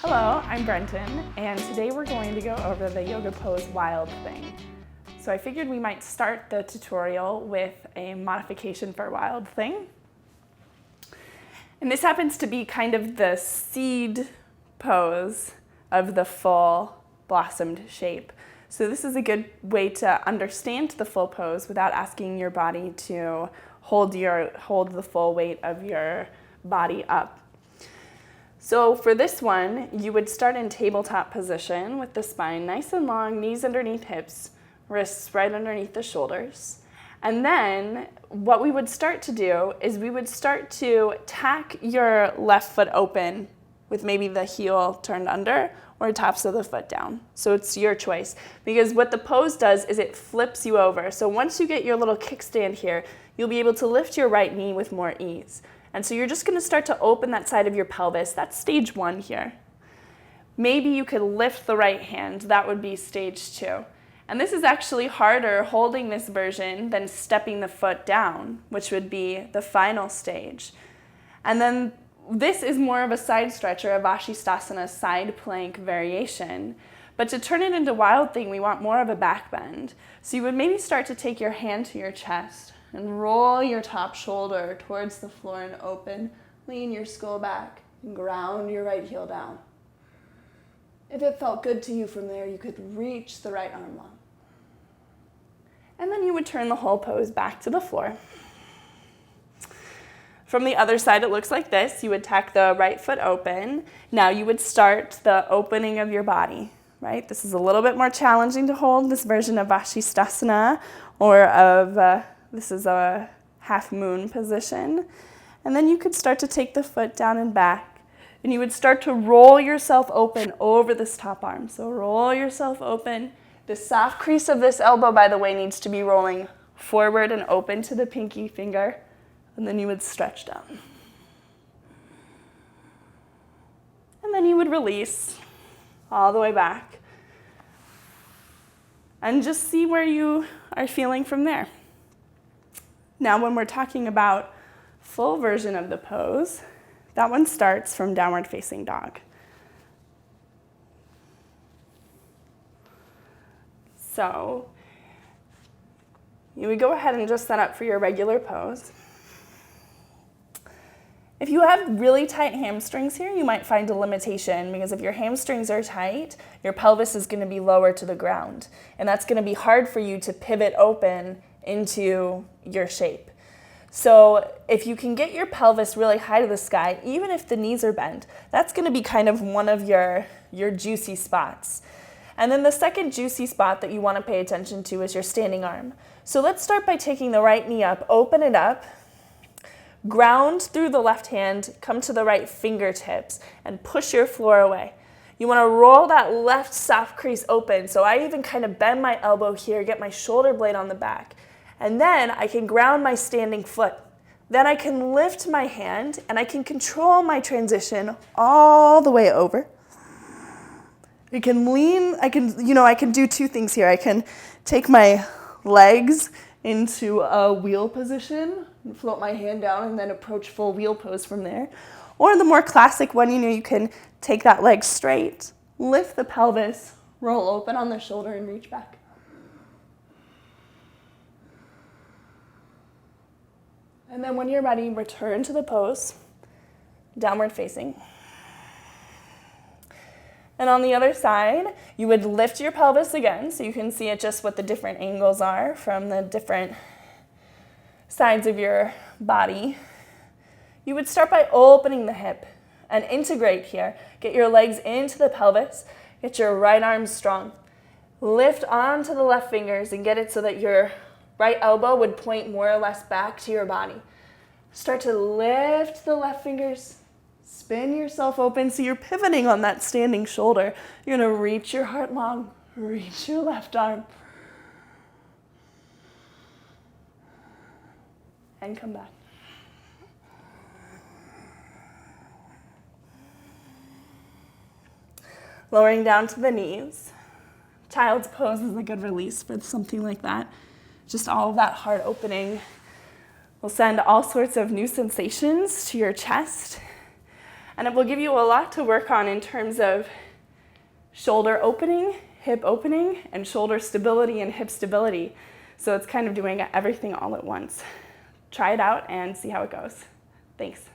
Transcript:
Hello, I'm Brentan, and today we're going to go over the yoga pose Wildthing. So I figured we might start the tutorial with a modification for Wildthing. And this happens to be kind of the seed pose of the full blossomed shape. So this is a good way to understand the full pose without asking your body to hold the full weight of your body up. So for this one, you would start in tabletop position with the spine nice and long, knees underneath hips, wrists right underneath the shoulders. And then what we would start to do is we would start to tack your left foot open with maybe the heel turned under or tops of the foot down. So it's your choice, because what the pose does is it flips you over. So once you get your little kickstand here, you'll be able to lift your right knee with more ease. And so you're just going to start to open that side of your pelvis. That's stage 1 here. Maybe you could lift the right hand. That would be stage 2. And this is actually harder holding this version than stepping the foot down, which would be the final stage. And then this is more of a side stretcher, a Vashisthasana side plank variation. But to turn it into Wildthing, we want more of a back bend. So you would maybe start to take your hand to your chest and roll your top shoulder towards the floor and open. Lean your skull back and ground your right heel down. If it felt good to you from there, you could reach the right arm long. And then you would turn the whole pose back to the floor. From the other side, it looks like this. You would tack the right foot open. Now you would start the opening of your body, right? This is a little bit more challenging to hold, this version of Vashisthasana, or of this is a half moon position. And then you could start to take the foot down and back, and you would start to roll yourself open over this top arm. So roll yourself open. The soft crease of this elbow, by the way, needs to be rolling forward and open to the pinky finger. And then you would stretch down. And then you would release all the way back. And just see where you are feeling from there. Now, when we're talking about full version of the pose, that one starts from downward facing dog. So you would go ahead and just set up for your regular pose. If you have really tight hamstrings here, you might find a limitation, because if your hamstrings are tight, your pelvis is going to be lower to the ground. And that's going to be hard for you to pivot open into your shape. So if you can get your pelvis really high to the sky, even if the knees are bent, that's going to be kind of one of your juicy spots. And then the second juicy spot that you want to pay attention to is your standing arm. So let's start by taking the right knee up, open it up, ground through the left hand, come to the right fingertips, and push your floor away. You want to roll that left soft crease open. So I even kind of bend my elbow here, get my shoulder blade on the back. And then I can ground my standing foot. Then I can lift my hand and I can control my transition all the way over. I can lean, I can do two things here. I can take my legs into a wheel position, and float my hand down and then approach full wheel pose from there. Or the more classic one, you can take that leg straight, lift the pelvis, roll open on the shoulder and reach back. And then when you're ready, return to the pose, downward facing. And on the other side, you would lift your pelvis again, so you can see it just what the different angles are from the different sides of your body. You would start by opening the hip and integrate here. Get your legs into the pelvis, get your right arm strong. Lift onto the left fingers and get it so that your right elbow would point more or less back to your body. Start to lift the left fingers, spin yourself open so you're pivoting on that standing shoulder. You're going to reach your heart long, reach your left arm, and come back. Lowering down to the knees. Child's pose is a good release for something like that. Just all of that heart opening will send all sorts of new sensations to your chest. And it will give you a lot to work on in terms of shoulder opening, hip opening, and shoulder stability and hip stability. So it's kind of doing everything all at once. Try it out and see how it goes. Thanks.